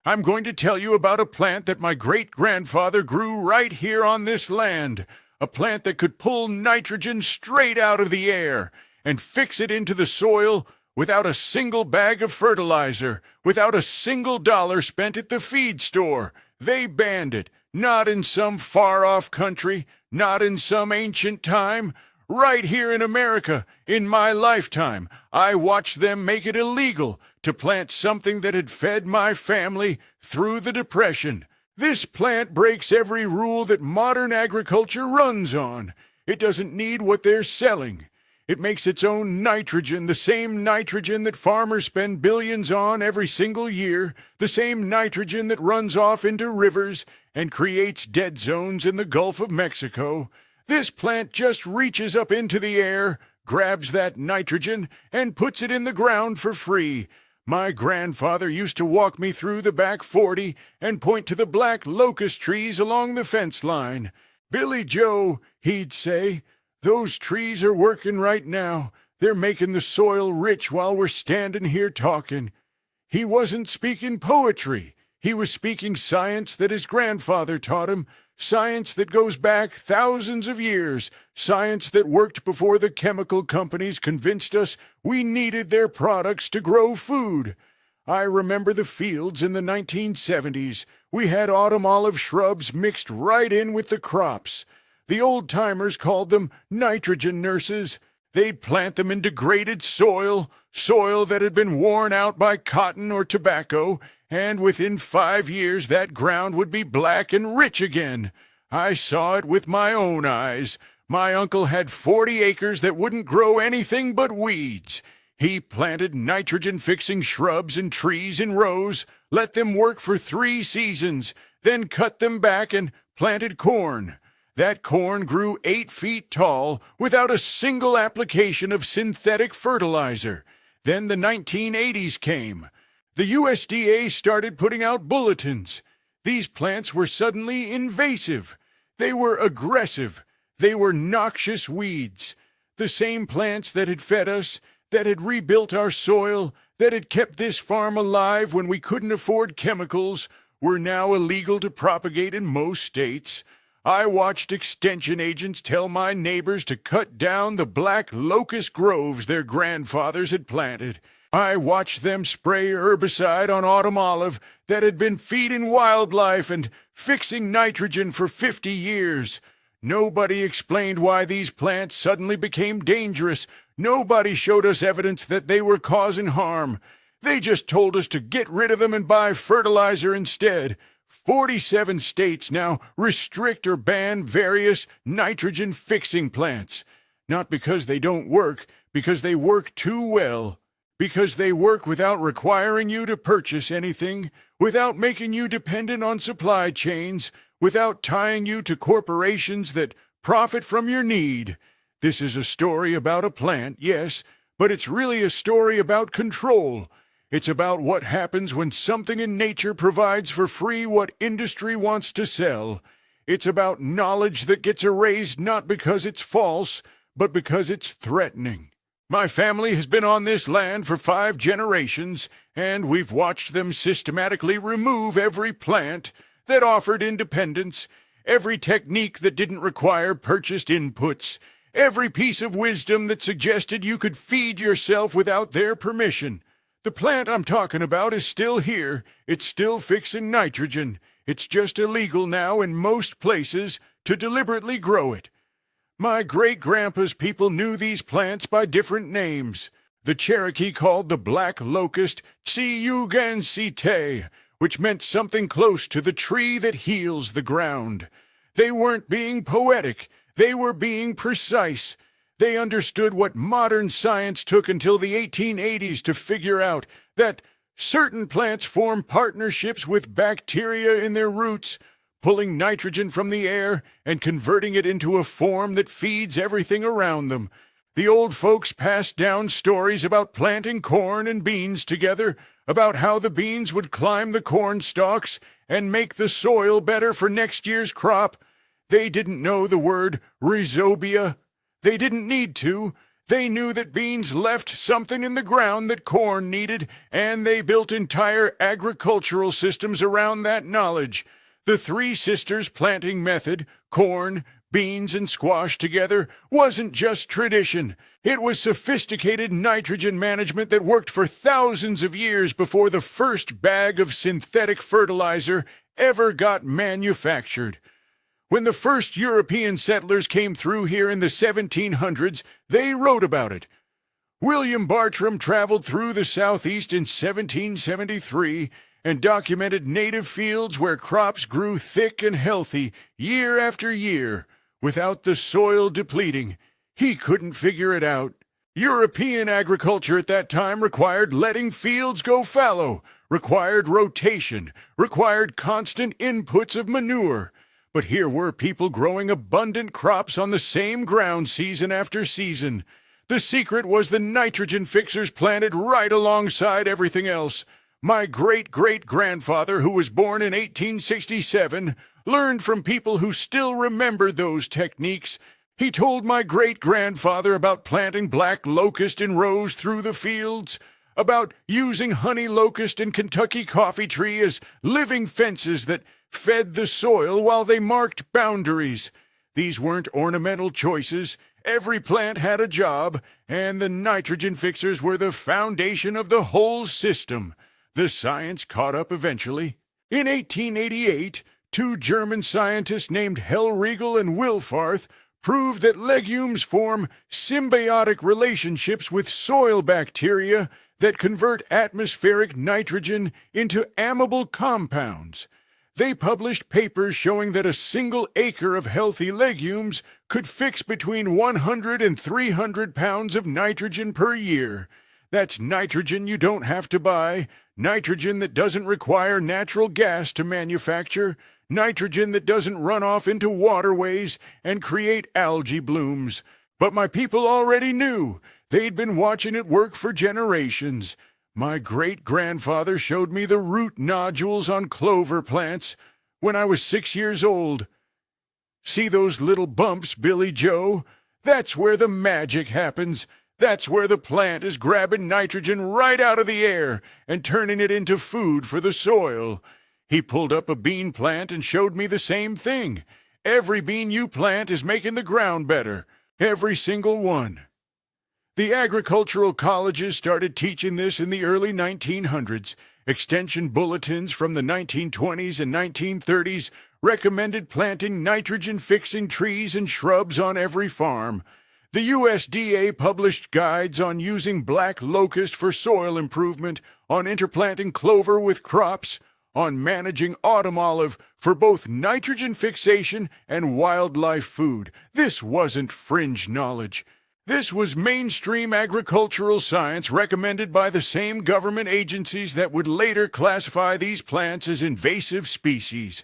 I'm going to tell you about a plant that my great-grandfather grew right here on this land. A plant that could pull nitrogen straight out of the air and fix it into the soil without a single bag of fertilizer, without a single dollar spent at the feed store. They banned it, not in some far-off country, not in some ancient time. Right here in America, in my lifetime, I watched them make it illegal to plant something that had fed my family through the Depression. This plant breaks every rule that modern agriculture runs on. It doesn't need what they're selling. It makes its own nitrogen, the same nitrogen that farmers spend billions on every single year, the same nitrogen that runs off into rivers and creates dead zones in the Gulf of Mexico. This plant just reaches up into the air, grabs that nitrogen, and puts it in the ground for free. My grandfather used to walk me through the back 40 and point to the black locust trees along the fence line. "Billy Joe," he'd say, "those trees are working right now. They're making the soil rich while we're standing here talking." He wasn't speaking poetry. He was speaking science that his grandfather taught him, science that goes back thousands of years, science that worked before the chemical companies convinced us we needed their products to grow food. I remember the fields in the 1970s. We had autumn olive shrubs mixed right in with the crops. The old-timers called them nitrogen nurses. They'd plant them in degraded soil, soil that had been worn out by cotton or tobacco, and within 5 years that ground would be black and rich again. I saw it with my own eyes. My uncle had 40 acres that wouldn't grow anything but weeds. He planted nitrogen-fixing shrubs and trees in rows, let them work for 3 seasons, then cut them back and planted corn. That corn grew 8 feet tall without a single application of synthetic fertilizer. Then the 1980s came. The USDA started putting out bulletins. These plants were suddenly invasive. They were aggressive. They were noxious weeds. The same plants that had fed us, that had rebuilt our soil, that had kept this farm alive when we couldn't afford chemicals, were now illegal to propagate in most states. I watched extension agents tell my neighbors to cut down the black locust groves their grandfathers had planted. I watched them spray herbicide on autumn olive that had been feeding wildlife and fixing nitrogen for 50 years. Nobody explained why these plants suddenly became dangerous. Nobody showed us evidence that they were causing harm. They just told us to get rid of them and buy fertilizer instead. 47 states now restrict or ban various nitrogen-fixing plants. Not because they don't work, because they work too well. Because they work without requiring you to purchase anything, without making you dependent on supply chains, without tying you to corporations that profit from your need. This is a story about a plant, yes, but it's really a story about control. It's about what happens when something in nature provides for free what industry wants to sell. It's about knowledge that gets erased not because it's false, but because it's threatening. My family has been on this land for 5 generations, and we've watched them systematically remove every plant that offered independence, every technique that didn't require purchased inputs, every piece of wisdom that suggested you could feed yourself without their permission. The plant I'm talking about is still here. It's still fixing nitrogen. It's just illegal now in most places to deliberately grow it. My great-grandpa's people knew these plants by different names. The Cherokee called the black locust Tsiyugansite, which meant something close to the tree that heals the ground. They weren't being poetic. They were being precise. They understood what modern science took until the 1880s to figure out, that certain plants form partnerships with bacteria in their roots, pulling nitrogen from the air and converting it into a form that feeds everything around them. The old folks passed down stories about planting corn and beans together, about how the beans would climb the corn stalks and make the soil better for next year's crop. They didn't know the word rhizobia. They didn't need to. They knew that beans left something in the ground that corn needed, and they built entire agricultural systems around that knowledge. The Three Sisters planting method, corn, beans, and squash together, wasn't just tradition. It was sophisticated nitrogen management that worked for thousands of years before the first bag of synthetic fertilizer ever got manufactured. When the first European settlers came through here in the 1700s, they wrote about it. William Bartram traveled through the southeast in 1773 and documented native fields where crops grew thick and healthy year after year without the soil depleting. He couldn't figure it out. European agriculture at that time required letting fields go fallow, required rotation, required constant inputs of manure. But here were people growing abundant crops on the same ground season after season. The secret was the nitrogen fixers planted right alongside everything else. My great-great-grandfather, who was born in 1867, learned from people who still remember those techniques. He told my great-grandfather about planting black locust in rows through the fields, about using honey locust and Kentucky coffee tree as living fences that fed the soil while they marked boundaries. These weren't ornamental choices. Every plant had a job, and the nitrogen fixers were the foundation of the whole system. The science caught up eventually. In 1888, two German scientists named Hellriegel and Wilfarth proved that legumes form symbiotic relationships with soil bacteria that convert atmospheric nitrogen into amable compounds. They published papers showing that a single acre of healthy legumes could fix between 100 and 300 pounds of nitrogen per year. That's nitrogen you don't have to buy, nitrogen that doesn't require natural gas to manufacture, nitrogen that doesn't run off into waterways and create algae blooms. But my people already knew. They'd been watching it work for generations. My great-grandfather showed me the root nodules on clover plants when I was 6 years old. See those little bumps, Billy Joe? That's where the magic happens. That's where the plant is grabbing nitrogen right out of the air and turning it into food for the soil. He pulled up a bean plant and showed me the same thing. Every bean you plant is making the ground better. Every single one. The agricultural colleges started teaching this in the early 1900s. Extension bulletins from the 1920s and 1930s recommended planting nitrogen-fixing trees and shrubs on every farm. The USDA published guides on using black locust for soil improvement, on interplanting clover with crops, on managing autumn olive for both nitrogen fixation and wildlife food. This wasn't fringe knowledge. This was mainstream agricultural science recommended by the same government agencies that would later classify these plants as invasive species.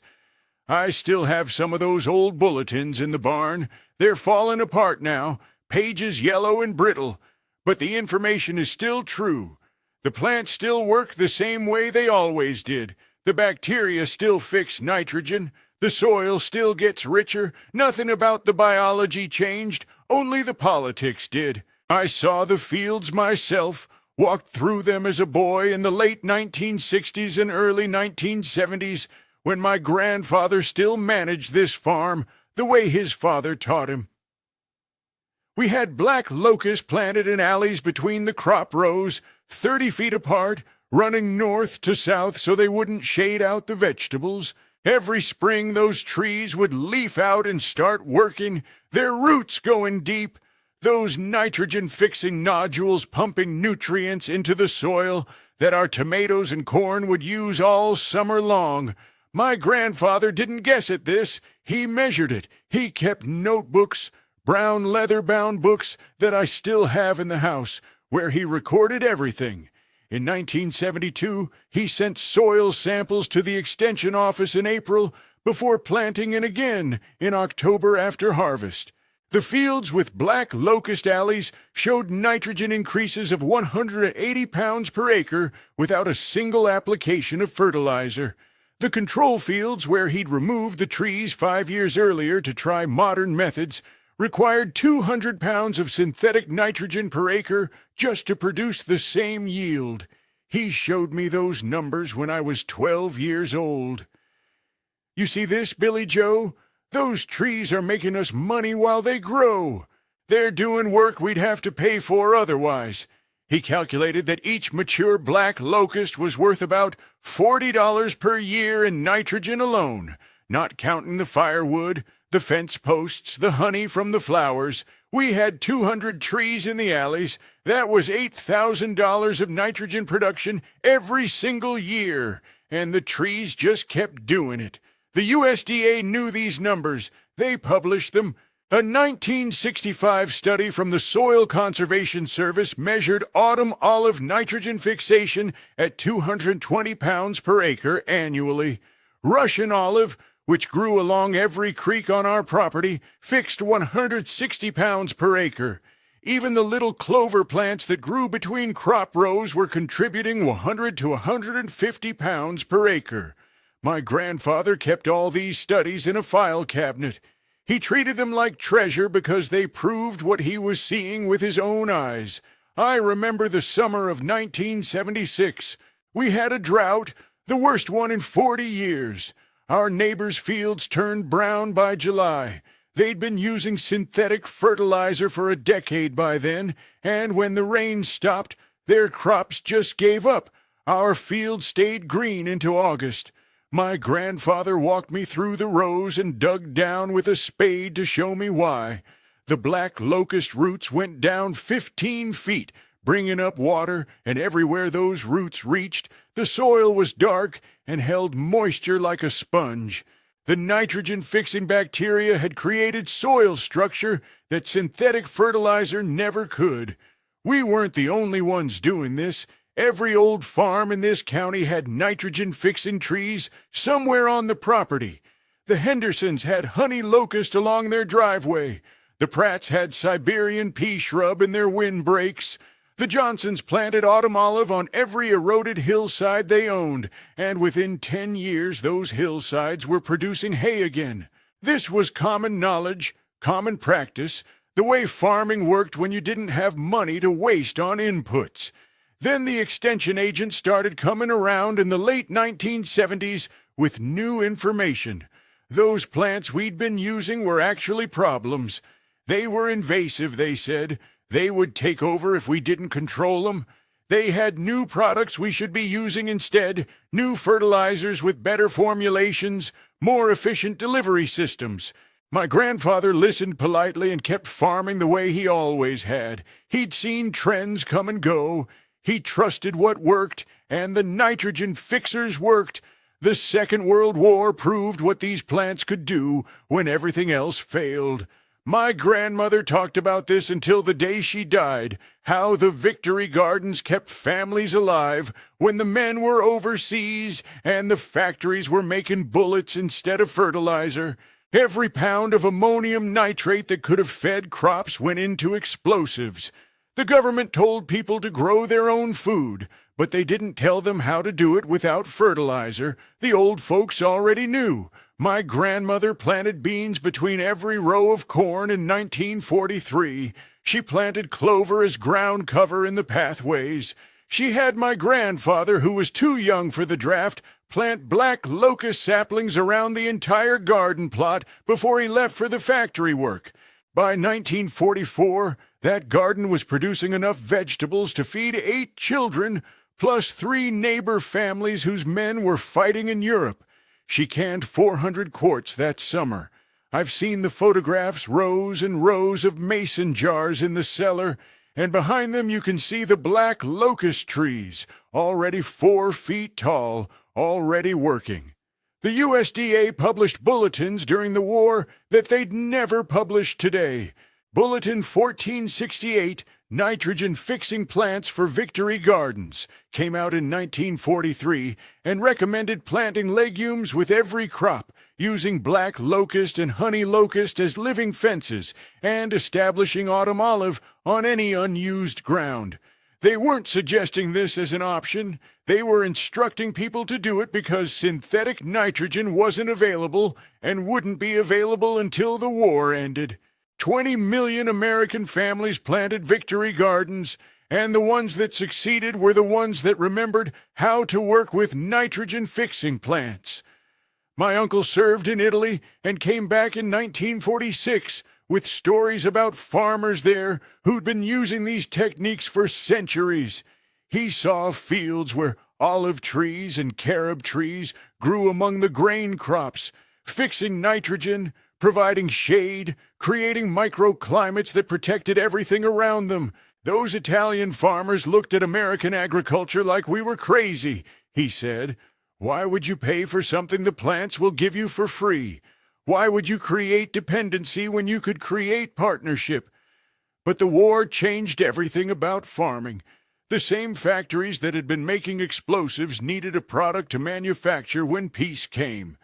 I still have some of those old bulletins in the barn. They're falling apart now, pages yellow and brittle, but the information is still true. The plants still work the same way they always did. The bacteria still fix nitrogen. The soil still gets richer. Nothing about the biology changed. Only the politics did. I saw the fields myself, walked through them as a boy in the late 1960s and early 1970s, when my grandfather still managed this farm the way his father taught him. We had black locust planted in alleys between the crop rows, 30 feet apart, running north to south so they wouldn't shade out the vegetables. Every spring those trees would leaf out and start working, their roots going deep, those nitrogen-fixing nodules pumping nutrients into the soil that our tomatoes and corn would use all summer long. My grandfather didn't guess at this. He measured it. He kept notebooks, brown leather-bound books that I still have in the house, where he recorded everything. In 1972, he sent soil samples to the Extension office in April before planting in again in October after harvest. The fields with black locust alleys showed nitrogen increases of 180 pounds per acre without a single application of fertilizer. The control fields where he'd removed the trees 5 years earlier to try modern methods required 200 pounds of synthetic nitrogen per acre just to produce the same yield. He showed me those numbers when I was 12 years old. You see this, Billy Joe? Those trees are making us money while they grow. They're doing work we'd have to pay for otherwise. He calculated that each mature black locust was worth about $40 per year in nitrogen alone, not counting the firewood, the fence posts, the honey from the flowers. We had 200 trees in the alleys. That was $8,000 of nitrogen production every single year, and the trees just kept doing it. The USDA knew these numbers. They published them. A 1965 study from the Soil Conservation Service measured autumn olive nitrogen fixation at 220 pounds per acre annually. Russian olive, which grew along every creek on our property, fixed 160 pounds per acre. Even the little clover plants that grew between crop rows were contributing 100 to 150 pounds per acre. My grandfather kept all these studies in a file cabinet. He treated them like treasure because they proved what he was seeing with his own eyes. I remember the summer of 1976. We had a drought, the worst one in 40 years. Our neighbors' fields turned brown by July. They'd been using synthetic fertilizer for a decade by then, and when the rain stopped, their crops just gave up. Our fields stayed green into August. My grandfather walked me through the rows and dug down with a spade to show me why. The black locust roots went down 15 feet, bringing up water, and everywhere those roots reached, the soil was dark and held moisture like a sponge. The nitrogen-fixing bacteria had created soil structure that synthetic fertilizer never could. We weren't the only ones doing this. Every old farm in this county had nitrogen-fixing trees somewhere on the property. The Hendersons had honey locust along their driveway. The Pratts had Siberian pea shrub in their windbreaks. The Johnsons planted autumn olive on every eroded hillside they owned, and within 10 years those hillsides were producing hay again. This was common knowledge, common practice, the way farming worked when you didn't have money to waste on inputs. Then the extension agents started coming around in the late 1970s with new information. Those plants we'd been using were actually problems. They were invasive, they said. They would take over if we didn't control them. They had new products we should be using instead, new fertilizers with better formulations, more efficient delivery systems. My grandfather listened politely and kept farming the way he always had. He'd seen trends come and go. He trusted what worked, and the nitrogen fixers worked. The Second World War proved what these plants could do when everything else failed. My grandmother talked about this until the day she died, how the Victory Gardens kept families alive when the men were overseas and the factories were making bullets instead of fertilizer. Every pound of ammonium nitrate that could have fed crops went into explosives. The government told people to grow their own food, but they didn't tell them how to do it without fertilizer. The old folks already knew. My grandmother planted beans between every row of corn in 1943. She planted clover as ground cover in the pathways. She had my grandfather, who was too young for the draft, plant black locust saplings around the entire garden plot before he left for the factory work. By 1944, that garden was producing enough vegetables to feed 8 children, plus 3 neighbor families whose men were fighting in Europe. She canned 400 quarts that summer. I've seen the photographs, rows and rows of mason jars in the cellar, and behind them you can see the black locust trees, already 4 feet tall, already working. The USDA published bulletins during the war that they'd never publish today. Bulletin 1468, Nitrogen-Fixing Plants for Victory Gardens, came out in 1943 and recommended planting legumes with every crop, using black locust and honey locust as living fences, and establishing autumn olive on any unused ground. They weren't suggesting this as an option. They were instructing people to do it because synthetic nitrogen wasn't available and wouldn't be available until the war ended. 20 million American families planted victory gardens, and the ones that succeeded were the ones that remembered how to work with nitrogen-fixing plants. My uncle served in Italy and came back in 1946 with stories about farmers there who'd been using these techniques for centuries. He saw fields where olive trees and carob trees grew among the grain crops, fixing nitrogen, providing shade, creating microclimates that protected everything around them. Those Italian farmers looked at American agriculture like we were crazy, he said. Why would you pay for something the plants will give you for free? Why would you create dependency when you could create partnership? But the war changed everything about farming. The same factories that had been making explosives needed a product to manufacture when peace came.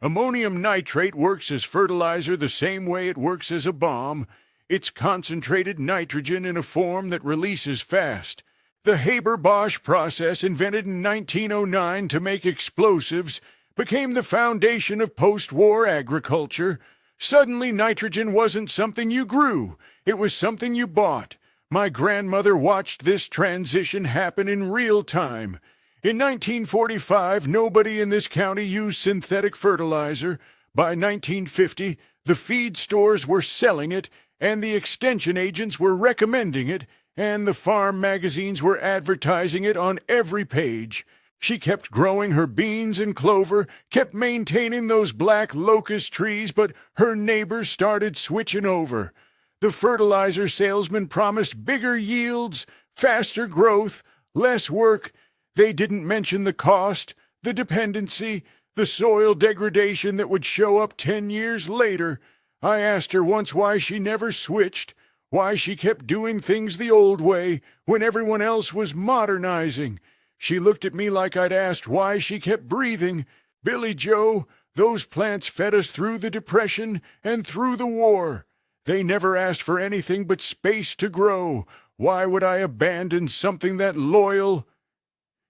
Ammonium nitrate works as fertilizer the same way it works as a bomb. It's concentrated nitrogen in a form that releases fast. The Haber-Bosch process, invented in 1909 to make explosives, became the foundation of post-war agriculture. Suddenly, nitrogen wasn't something you grew. It was something you bought. My grandmother watched this transition happen in real time. In 1945, nobody in this county used synthetic fertilizer. By 1950, the feed stores were selling it, and the extension agents were recommending it, and the farm magazines were advertising it on every page. She kept growing her beans and clover, kept maintaining those black locust trees, but her neighbors started switching over. The fertilizer salesman promised bigger yields, faster growth, less work. They didn't mention the cost, the dependency, the soil degradation that would show up 10 years later. I asked her once why she never switched, why she kept doing things the old way when everyone else was modernizing. She looked at me like I'd asked why she kept breathing. Billy Joe, those plants fed us through the Depression and through the war. They never asked for anything but space to grow. Why would I abandon something that loyal?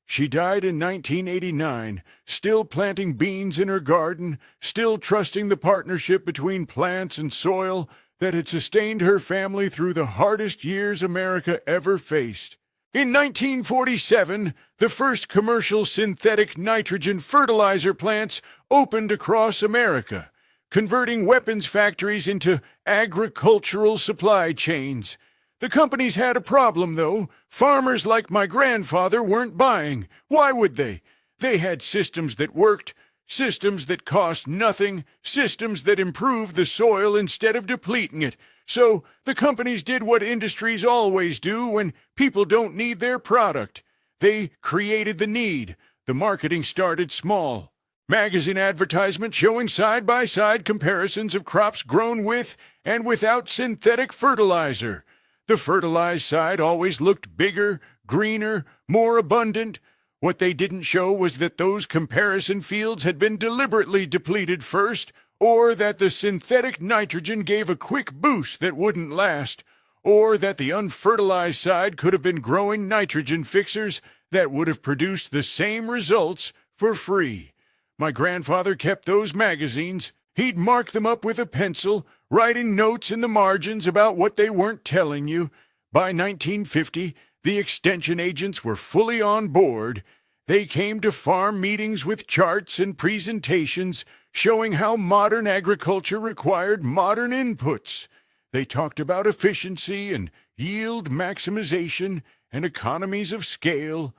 She died in 1989, still planting beans in her garden, still trusting the partnership between plants and soil that had sustained her family through the hardest years America ever faced. In 1947, the first commercial synthetic nitrogen fertilizer plants opened across America, converting weapons factories into agricultural supply chains. The companies had a problem, though. Farmers like my grandfather weren't buying. Why would they? They had systems that worked, systems that cost nothing, systems that improved the soil instead of depleting it. So the companies did what industries always do when people don't need their product. They created the need. The marketing started small. Magazine advertisements showing side-by-side comparisons of crops grown with and without synthetic fertilizer. The fertilized side always looked bigger, greener, more abundant. What they didn't show was that those comparison fields had been deliberately depleted first, or that the synthetic nitrogen gave a quick boost that wouldn't last, or that the unfertilized side could have been growing nitrogen fixers that would have produced the same results for free. My grandfather kept those magazines. He'd mark them up with a pencil, writing notes in the margins about what they weren't telling you. By 1950, the extension agents were fully on board. They came to farm meetings with charts and presentations showing how modern agriculture required modern inputs. They talked about efficiency and yield maximization and economies of scale.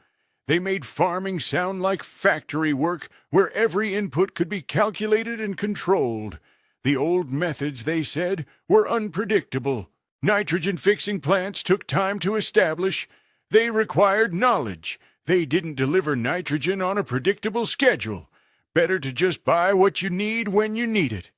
They made farming sound like factory work where every input could be calculated and controlled. The old methods, they said, were unpredictable. Nitrogen-fixing plants took time to establish. They required knowledge. They didn't deliver nitrogen on a predictable schedule. Better to just buy what you need when you need it.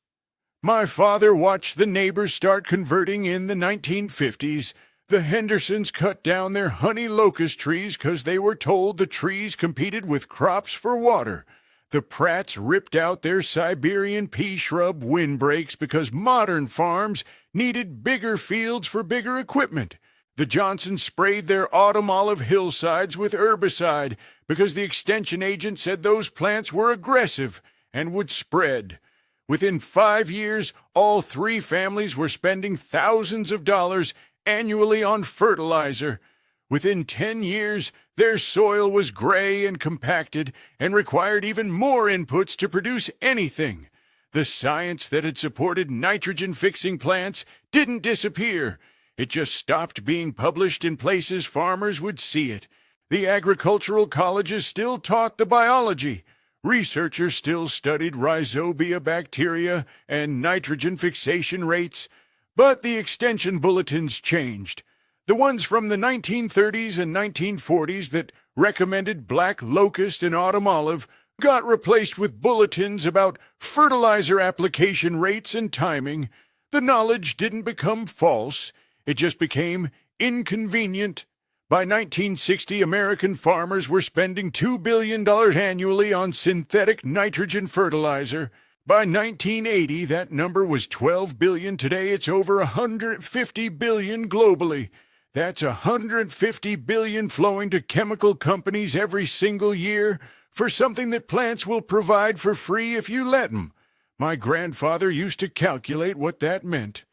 My father watched the neighbors start converting in the 1950s. The Hendersons cut down their honey locust trees because they were told the trees competed with crops for water. The Pratts ripped out their Siberian pea shrub windbreaks because modern farms needed bigger fields for bigger equipment. The Johnsons sprayed their autumn olive hillsides with herbicide because the extension agent said those plants were aggressive and would spread. Within 5 years, all 3 families were spending thousands of dollars annually on fertilizer. Within 10 years, their soil was gray and compacted and required even more inputs to produce anything. The science that had supported nitrogen-fixing plants didn't disappear. It just stopped being published in places farmers would see it. The agricultural colleges still taught the biology. Researchers still studied rhizobia bacteria and nitrogen fixation rates. But the extension bulletins changed. The ones from the 1930s and 1940s that recommended black locust and autumn olive got replaced with bulletins about fertilizer application rates and timing. The knowledge didn't become false. It just became inconvenient. By 1960, American farmers were spending $2 billion annually on synthetic nitrogen fertilizer. By 1980, that number was $12 billion. Today, it's over $150 billion globally. That's $150 billion flowing to chemical companies every single year for something that plants will provide for free if you let them. My grandfather used to calculate what that meant.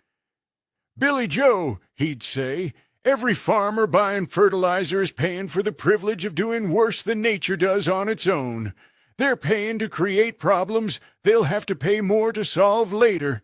"Billy Joe," he'd say, "every farmer buying fertilizer is paying for the privilege of doing worse than nature does on its own. They're paying to create problems they'll have to pay more to solve later."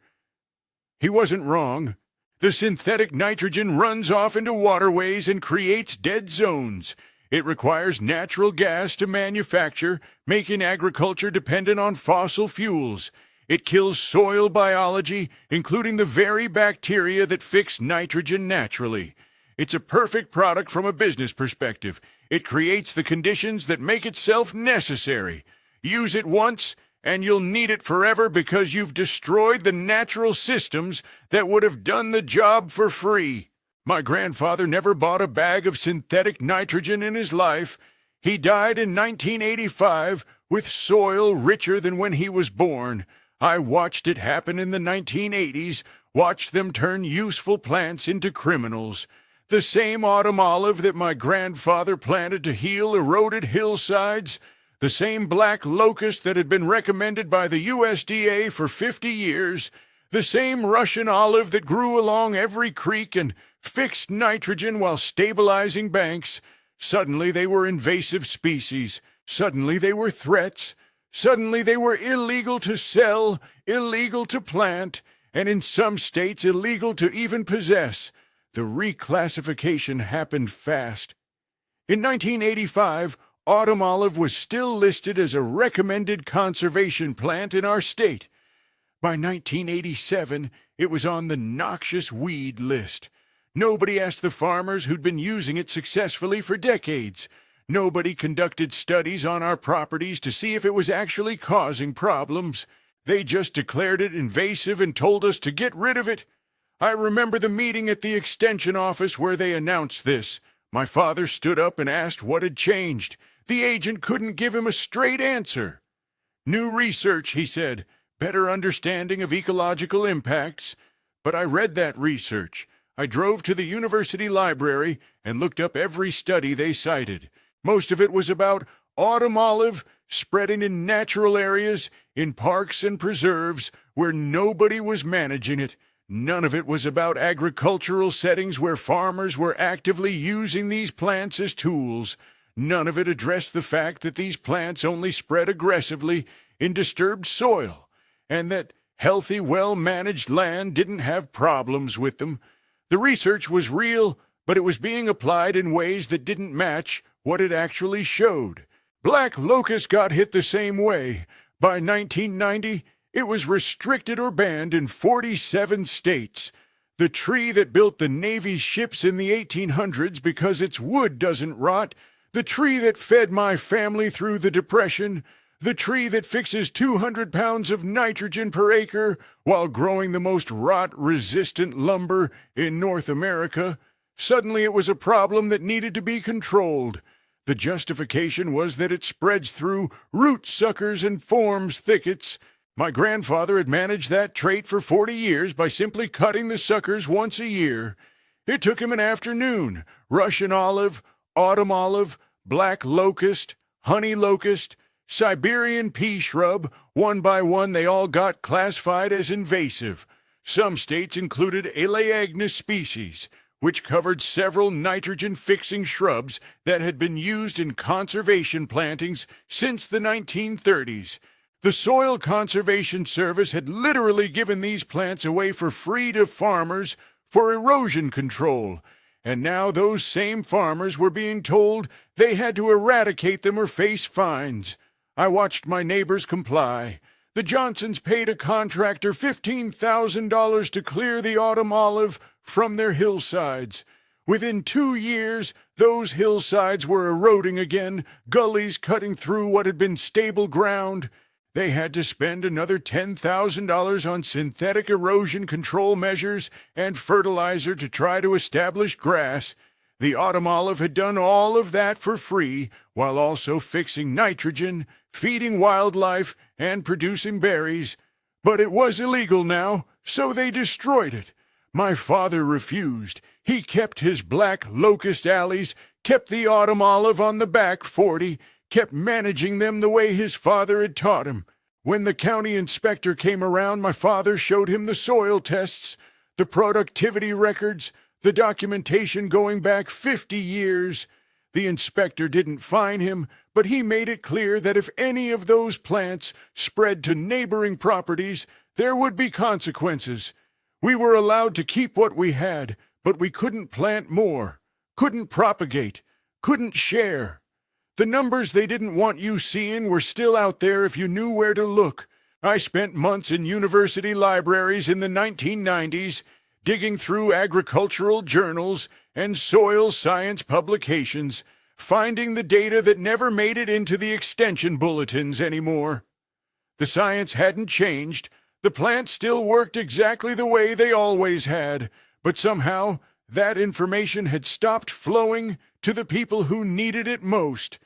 He wasn't wrong. The synthetic nitrogen runs off into waterways and creates dead zones. It requires natural gas to manufacture, making agriculture dependent on fossil fuels. It kills soil biology, including the very bacteria that fix nitrogen naturally. It's a perfect product from a business perspective. It creates the conditions that make itself necessary. Use it once, and you'll need it forever because you've destroyed the natural systems that would have done the job for free. My grandfather never bought a bag of synthetic nitrogen in his life. He died in 1985 with soil richer than when he was born. I watched it happen in the 1980s, watched them turn useful plants into criminals. The same autumn olive that my grandfather planted to heal eroded hillsides, the same black locust that had been recommended by the USDA for 50 years, the same Russian olive that grew along every creek and fixed nitrogen while stabilizing banks. Suddenly they were invasive species. Suddenly they were threats. Suddenly they were illegal to sell, illegal to plant, and in some states illegal to even possess. The reclassification happened fast. In 1985, autumn olive was still listed as a recommended conservation plant in our state. By 1987, it was on the noxious weed list. Nobody asked the farmers who'd been using it successfully for decades. Nobody conducted studies on our properties to see if it was actually causing problems. They just declared it invasive and told us to get rid of it. I remember the meeting at the extension office where they announced this. My father stood up and asked what had changed. The agent couldn't give him a straight answer. "New research," he said, "better understanding of ecological impacts." But I read that research. I drove to the university library and looked up every study they cited. Most of it was about autumn olive spreading in natural areas, in parks and preserves, where nobody was managing it. None of it was about agricultural settings where farmers were actively using these plants as tools. None of it addressed the fact that these plants only spread aggressively in disturbed soil, and that healthy, well-managed land didn't have problems with them. The research was real, but it was being applied in ways that didn't match what it actually showed. Black locust got hit the same way. By 1990, it was restricted or banned in 47 states. The tree that built the Navy's ships in the 1800s because its wood doesn't rot, the tree that fed my family through the Depression, the tree that fixes 200 pounds of nitrogen per acre while growing the most rot-resistant lumber in North America, suddenly it was a problem that needed to be controlled. The justification was that it spreads through root suckers and forms thickets. My grandfather had managed that trait for 40 years by simply cutting the suckers once a year. It took him an afternoon. Russian olive, autumn olive, black locust, honey locust, Siberian pea shrub, one by one they all got classified as invasive. Some states included Elaeagnus species, which covered several nitrogen-fixing shrubs that had been used in conservation plantings since the 1930s. The Soil Conservation Service had literally given these plants away for free to farmers for erosion control, and now those same farmers were being told they had to eradicate them or face fines. I watched my neighbors comply. The Johnsons paid a contractor $15,000 to clear the autumn olive from their hillsides. Within 2 years, those hillsides were eroding again, gullies cutting through what had been stable ground. They had to spend another $10,000 on synthetic erosion control measures and fertilizer to try to establish grass. The autumn olive had done all of that for free, while also fixing nitrogen, feeding wildlife, and producing berries. But it was illegal now, so they destroyed it. My father refused. He kept his black locust alleys, kept the autumn olive on the back 40, kept managing them the way his father had taught him. When the county inspector came around, my father showed him the soil tests, the productivity records, the documentation going back 50 years. The inspector didn't fine him, but he made it clear that if any of those plants spread to neighboring properties, there would be consequences. We were allowed to keep what we had, but we couldn't plant more, couldn't propagate, couldn't share. The numbers they didn't want you seeing were still out there if you knew where to look. I spent months in university libraries in the 1990s, digging through agricultural journals and soil science publications, finding the data that never made it into the extension bulletins anymore. The science hadn't changed. The plants still worked exactly the way they always had, but somehow that information had stopped flowing to the people who needed it most.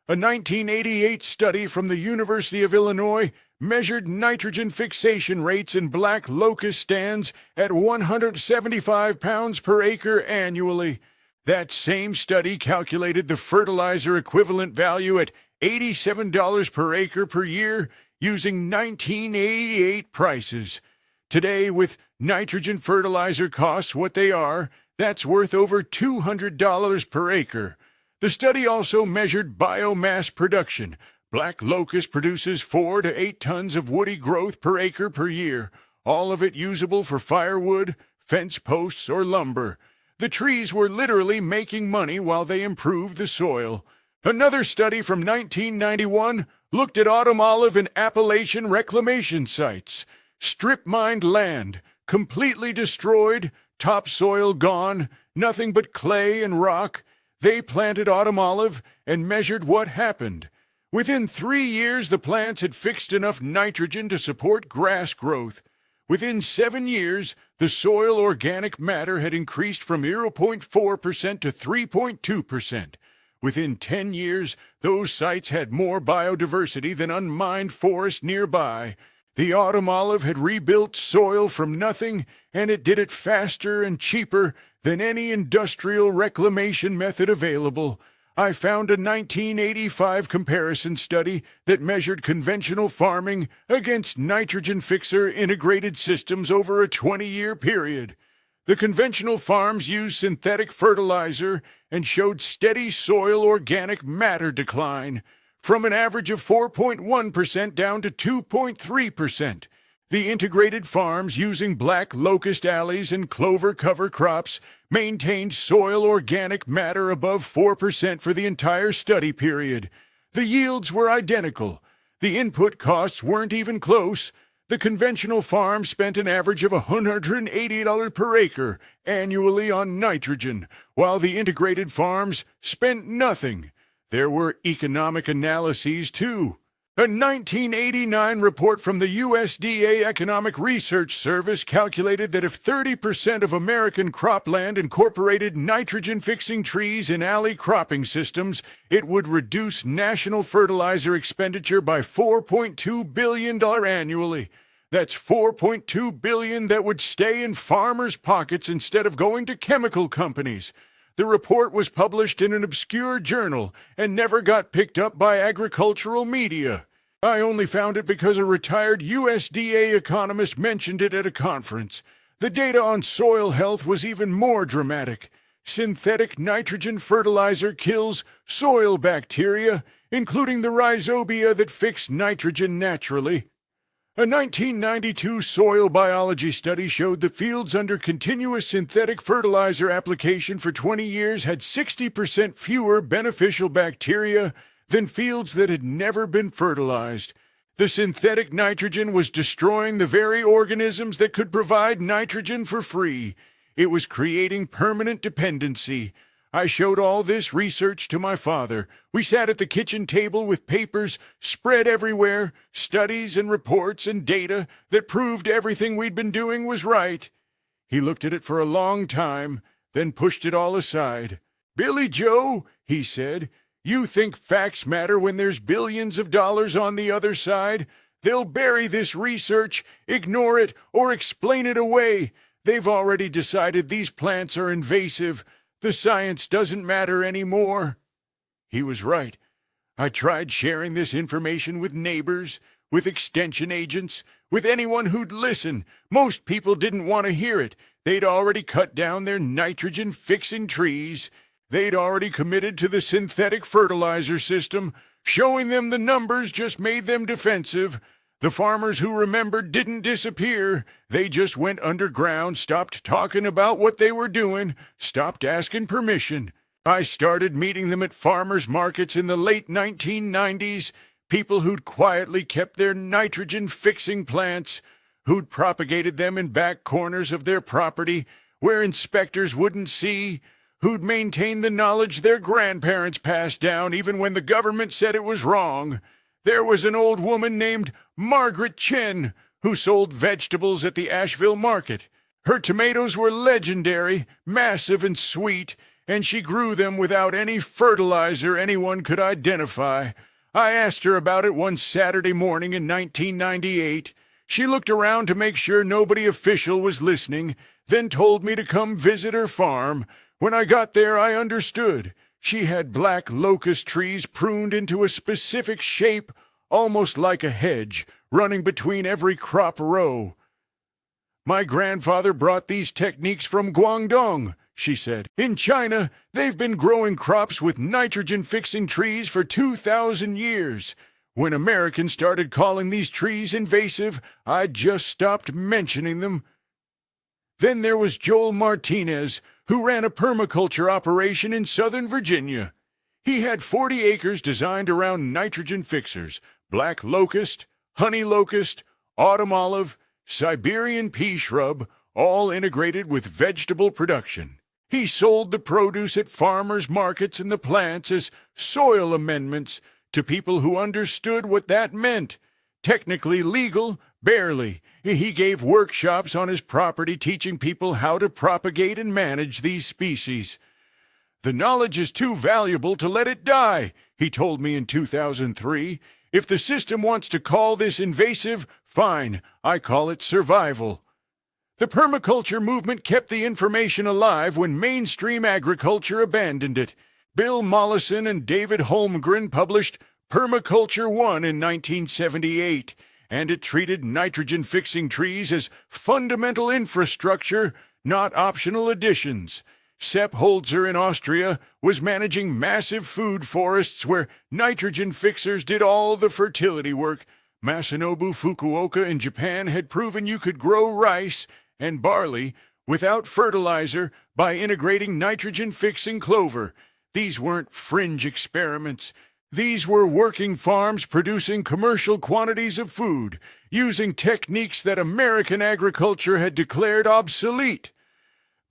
A 1988 study from the University of Illinois measured nitrogen fixation rates in black locust stands at 175 pounds per acre annually. That same study calculated the fertilizer equivalent value at $87 per acre per year using 1988 prices. Today, with nitrogen fertilizer costs what they are, that's worth over $200 per acre. The study also measured biomass production. Black locust produces 4 to 8 tons of woody growth per acre per year, all of it usable for firewood, fence posts, or lumber. The trees were literally making money while they improved the soil. Another study from 1991 looked at autumn olive and Appalachian reclamation sites. Strip-mined land, completely destroyed, topsoil gone, nothing but clay and rock. They planted autumn olive and measured what happened. Within 3 years, the plants had fixed enough nitrogen to support grass growth. Within 7 years, the soil organic matter had increased from 0.4% to 3.2%. Within 10 years, those sites had more biodiversity than unmined forest nearby. The autumn olive had rebuilt soil from nothing, and it did it faster and cheaper than any industrial reclamation method available. I found a 1985 comparison study that measured conventional farming against nitrogen fixer integrated systems over a 20-year period. The conventional farms used synthetic fertilizer and showed steady soil organic matter decline, from an average of 4.1% down to 2.3%. The integrated farms using black locust alleys and clover cover crops maintained soil organic matter above 4% for the entire study period. The yields were identical. The input costs weren't even close. The conventional farm spent an average of $180 per acre annually on nitrogen, while the integrated farms spent nothing. There were economic analyses, too. A 1989 report from the USDA Economic Research Service calculated that if 30% of American cropland incorporated nitrogen-fixing trees in alley cropping systems, it would reduce national fertilizer expenditure by $4.2 billion annually. That's $4.2 billion that would stay in farmers' pockets instead of going to chemical companies. The report was published in an obscure journal and never got picked up by agricultural media. I only found it because a retired USDA economist mentioned it at a conference. The data on soil health was even more dramatic. Synthetic nitrogen fertilizer kills soil bacteria, including the rhizobia that fix nitrogen naturally. A 1992 soil biology study showed the fields under continuous synthetic fertilizer application for 20 years had 60% fewer beneficial bacteria than fields that had never been fertilized. The synthetic nitrogen was destroying the very organisms that could provide nitrogen for free. It was creating permanent dependency. I showed all this research to my father. We sat at the kitchen table with papers spread everywhere, studies and reports and data that proved everything we'd been doing was right. He looked at it for a long time, then pushed it all aside. "Billy Joe," he said, "you think facts matter when there's billions of dollars on the other side? They'll bury this research, ignore it, or explain it away. They've already decided these plants are invasive. The science doesn't matter anymore." He was right. I tried sharing this information with neighbors, with extension agents, with anyone who'd listen. Most people didn't want to hear it. They'd already cut down their nitrogen-fixing trees. They'd already committed to the synthetic fertilizer system. Showing them the numbers just made them defensive. The farmers who remembered didn't disappear. They just went underground, stopped talking about what they were doing, stopped asking permission. I started meeting them at farmers' markets in the late 1990s, people who'd quietly kept their nitrogen-fixing plants, who'd propagated them in back corners of their property where inspectors wouldn't see, who'd maintained the knowledge their grandparents passed down even when the government said it was wrong. There was an old woman named Margaret Chen who sold vegetables at the Asheville market. Her tomatoes were legendary, massive and sweet, and she grew them without any fertilizer anyone could identify. I asked her about it one Saturday morning in 1998. She looked around to make sure nobody official was listening, then told me to come visit her farm. When I got there, I understood. She had black locust trees pruned into a specific shape, almost like a hedge, running between every crop row. "My grandfather brought these techniques from Guangdong," she said. "In China, they've been growing crops with nitrogen-fixing trees for 2,000 years. When Americans started calling these trees invasive, I just stopped mentioning them." Then there was Joel Martinez, who ran a permaculture operation in Southern Virginia. He had 40 acres designed around nitrogen fixers, black locust, honey locust, autumn olive, Siberian pea shrub, all integrated with vegetable production. He sold the produce at farmers' markets and the plants as soil amendments to people who understood what that meant. Technically legal, barely. He gave workshops on his property teaching people how to propagate and manage these species. "The knowledge is too valuable to let it die," he told me in 2003. "If the system wants to call this invasive, fine. I call it survival." The permaculture movement kept the information alive when mainstream agriculture abandoned it. Bill Mollison and David Holmgren published Permaculture 1 in 1978, and it treated nitrogen-fixing trees as fundamental infrastructure, not optional additions. Sepp Holzer in Austria was managing massive food forests where nitrogen fixers did all the fertility work. Masanobu Fukuoka in Japan had proven you could grow rice and barley without fertilizer by integrating nitrogen-fixing clover. These weren't fringe experiments. These were working farms producing commercial quantities of food, using techniques that American agriculture had declared obsolete.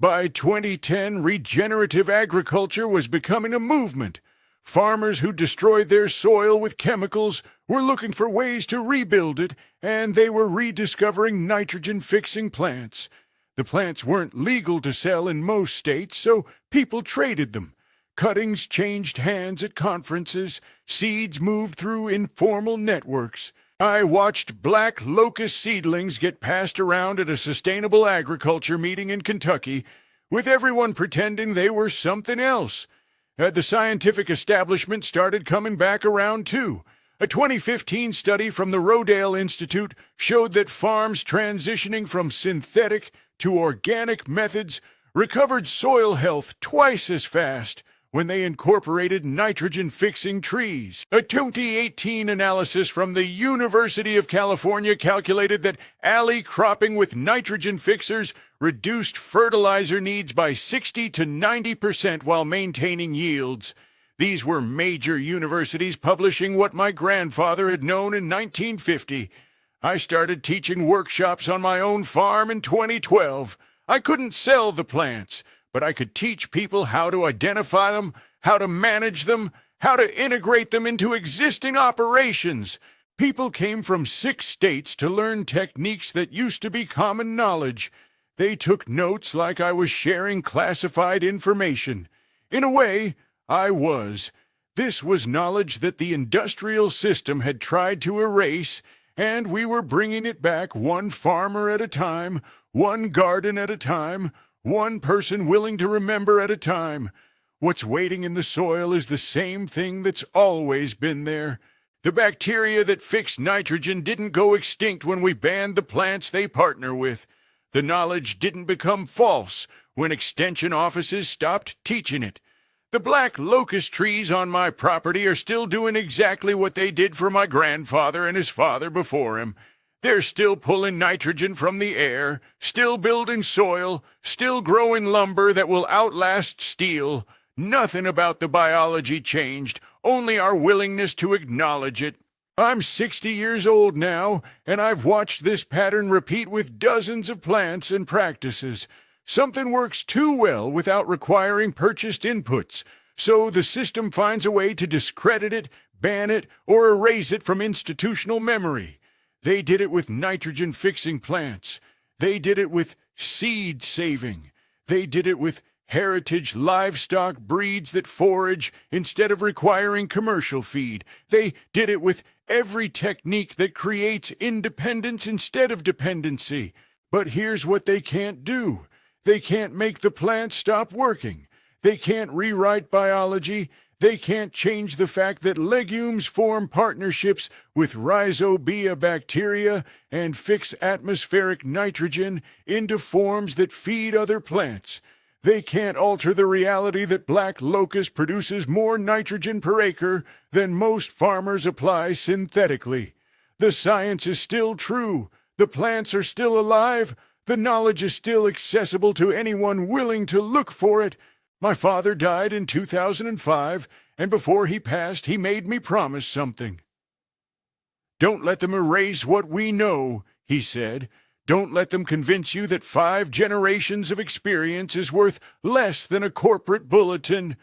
By 2010, regenerative agriculture was becoming a movement. Farmers who destroyed their soil with chemicals were looking for ways to rebuild it, and they were rediscovering nitrogen-fixing plants. The plants weren't legal to sell in most states, so people traded them. Cuttings changed hands at conferences. Seeds moved through informal networks. I watched black locust seedlings get passed around at a sustainable agriculture meeting in Kentucky. with everyone pretending they were something else. The scientific establishment started coming back around too. A 2015 study from the Rodale Institute showed that farms transitioning from synthetic to organic methods recovered soil health twice as fast when they incorporated nitrogen-fixing trees. A 2018 analysis from the University of California calculated that alley cropping with nitrogen fixers reduced fertilizer needs by 60 to 90% while maintaining yields. These were major universities publishing what my grandfather had known in 1950. I started teaching workshops on my own farm in 2012. I couldn't sell the plants, but I could teach people how to identify them, how to manage them, how to integrate them into existing operations. People came from 6 states to learn techniques that used to be common knowledge. They took notes like I was sharing classified information. In a way, I was. This was knowledge that the industrial system had tried to erase, and we were bringing it back one farmer at a time, one garden at a time, one person willing to remember at a time. What's waiting in the soil is the same thing that's always been there. The bacteria that fix nitrogen didn't go extinct when we banned the plants they partner with. The knowledge didn't become false when extension offices stopped teaching it. The black locust trees on my property are still doing exactly what they did for my grandfather and his father before him. They're still pulling nitrogen from the air, still building soil, still growing lumber that will outlast steel. Nothing about the biology changed, only our willingness to acknowledge it. I'm 60 years old now, and I've watched this pattern repeat with dozens of plants and practices. Something works too well without requiring purchased inputs, so the system finds a way to discredit it, ban it, or erase it from institutional memory. They did it with nitrogen-fixing plants. They did it with seed saving. They did it with heritage livestock breeds that forage instead of requiring commercial feed. They did it with every technique that creates independence instead of dependency. But here's what they can't do. They can't make the plant stop working. They can't rewrite biology. They can't change the fact that legumes form partnerships with rhizobia bacteria and fix atmospheric nitrogen into forms that feed other plants. They can't alter the reality that black locust produces more nitrogen per acre than most farmers apply synthetically. The science is still true. The plants are still alive. The knowledge is still accessible to anyone willing to look for it. My father died in 2005, and before he passed, he made me promise something. "Don't let them erase what we know," he said. "Don't let them convince you that 5 generations of experience is worth less than a corporate bulletin."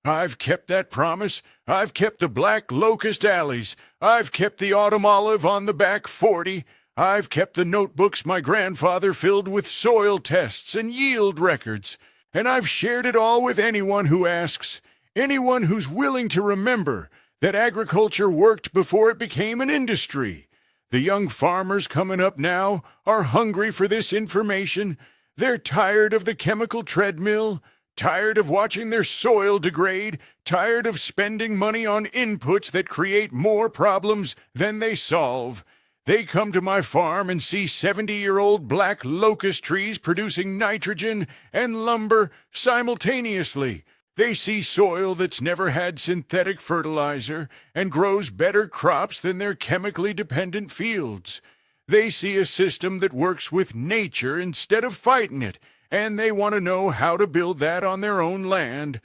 I've kept that promise. I've kept the black locust alleys. I've kept the autumn olive on the back 40. I've kept the notebooks my grandfather filled with soil tests and yield records. And I've shared it all with anyone who asks, anyone who's willing to remember that agriculture worked before it became an industry. The young farmers coming up now are hungry for this information. They're tired of the chemical treadmill, tired of watching their soil degrade, tired of spending money on inputs that create more problems than they solve. They come to my farm and see 70-year-old black locust trees producing nitrogen and lumber simultaneously. They see soil that's never had synthetic fertilizer and grows better crops than their chemically dependent fields. They see a system that works with nature instead of fighting it, and they want to know how to build that on their own land.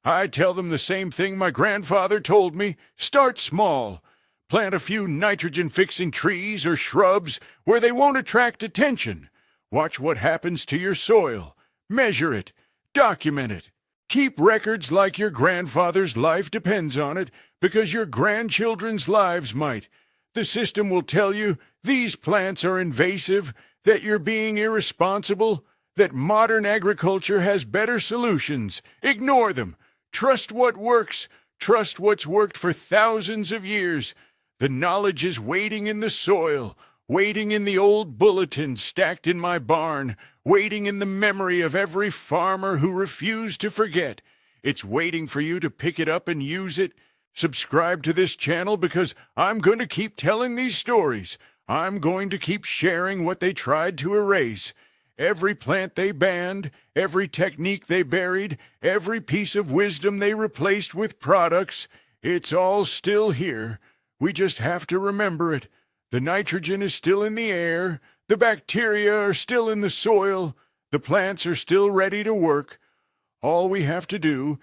I tell them the same thing my grandfather told me: start small. Plant a few nitrogen-fixing trees or shrubs where they won't attract attention. Watch what happens to your soil. Measure it. Document it. Keep records like your grandfather's life depends on it, because your grandchildren's lives might. The system will tell you these plants are invasive, that you're being irresponsible, that modern agriculture has better solutions. Ignore them. Trust what works. Trust what's worked for thousands of years. The knowledge is waiting in the soil, waiting in the old bulletin stacked in my barn, waiting in the memory of every farmer who refused to forget. It's waiting for you to pick it up and use it. Subscribe to this channel because I'm going to keep telling these stories. I'm going to keep sharing what they tried to erase. Every plant they banned, every technique they buried, every piece of wisdom they replaced with products, it's all still here. We just have to remember it. The nitrogen is still in the air, the bacteria are still in the soil, the plants are still ready to work. All we have to do